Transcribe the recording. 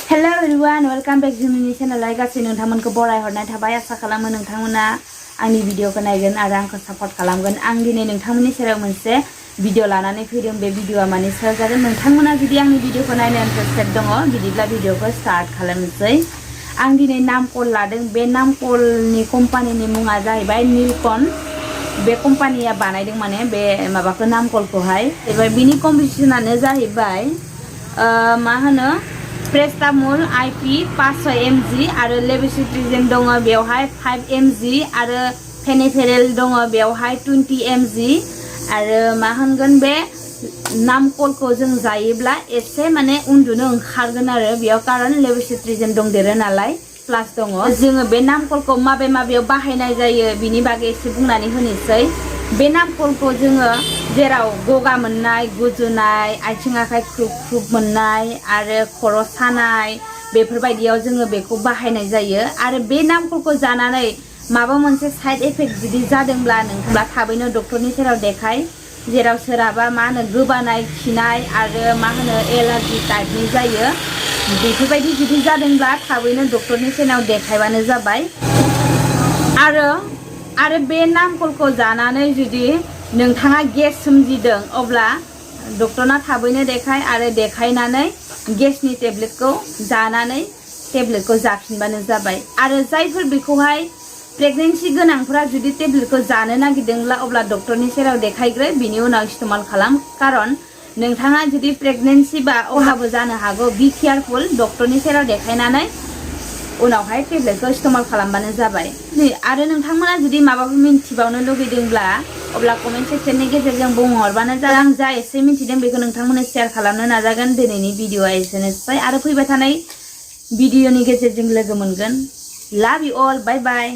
Hello everyone, welcome back to my channel. गासै नोंथांमोनखौ बराय हरनाय थाबाय आसा खालामो नोंथांमोना आंनि भिडिअखौ नायगोन आरो आंखौ सापर्ट खालामगोन। आं दिनै नोंथांमोननि सेराव मोनसे भिडिअ लानानै फैदों। बे भिडिअआ माने सायाव जागोन। नोंथांमोना जुदि आंनि भिडिअखौ नायनो इन्टारेस्टेड दङ बिदिब्ला भिडिअखौ स्टार्ट खालामनोसै। आं दिनै नाम कल लादों। बे नाम कलनि कम्पानिनि मुङा जाहैबाय नीलकन। बे कम्पानिया बानायदों माने बे माबाखौ नाम कलखौहाय। एबार बिनि कम्बिनेसनानो जाहैबाय मा होनो प्रेस्टामल आईपी 500 mg आरो लेबोसिट्रिजिन दङ बेवहाय 5 mg आरो फेनेफेरेल दङ बेवहाय 20 mg आरो मा होनगोन बे नाम कलखौ जों जायोब्ला एसे माने उन्दुनो ओंखारगोन आरो बेयाव कारण लेबोसिट्रिजिन दंदेरो नालाय प्लास दङ। जोङो बे नाम कलखौ माबेयाव बाहायनाय जायो बिनि बागै एसे बुंनानै होनोसै। बे नाम कलखौ जोङो जेराव गगा मोननाय, गुजुनाय, आथिं आखाइ ख्रुब ख्रुब मोननाय आरो खर' सानाय बेफोरबायदियाव जोङो बेखौ बाहायनाय जायो। आरो बे नाम कलखौ जानानै माबा मोनसे साइड इफेक्ट जुदि जादोंब्ला नोंथाङा थाबैनो डक्टरनि सेराव देखाय। जेराव सोरहाबा मा होनो गोबानाय, खिनाय आरो मा होनो एलार्जि टाइपनि जायो बेफोरबायदि जुदि जादोंब्ला थाबैनो डक्टरनि सेराव देखायबानो जाबाय। आरो बे नाम कलखौ जानानै जुदि नोंथाङा गेस सोमजिदों अब्ला डक्टरना थाबैनो देखाय आरो देखायनानै गेसनि टेब्लेटखौ जानानै टेब्लेटखौ जाफिनबानो जाबाय। आरो जायफोर बेखौहाय प्रेगनेन्सि गोनांफोरा जुदि टेब्लेटखौ जानो नागिरदोंब्ला अब्ला डक्टरनि सेराव देखायग्रो बिनि उनाव इस्तेमाल खालाम। खारन नोंथाङा जुदि प्रेगनेन्सि बा अहाबो जानो हागौ। बी केयारफुल, डक्टरनि सेराव देखायनानै उनावहाय टेब्लेटखौ इस्तेमाल खालामबानो जाबाय। आरो नोंथांमोना जुदि माबाफोर मिन्थिबावनो लुगैदोंब्ला अब्ला कमेन्ट सेक्सननि गेजेरजों बुंहरबानो जागोन। आं जा एसे मिन्थिदों बेखौ नोंथांमोननो शेयार खालामनो नाजागोन। दिनैनि भिडिअआ एसेनोसै आरो फैबाय थानाय भिडिअनि गेजेरजों लोगो मोनगोन। लाभ इउ अल, बाय बाय।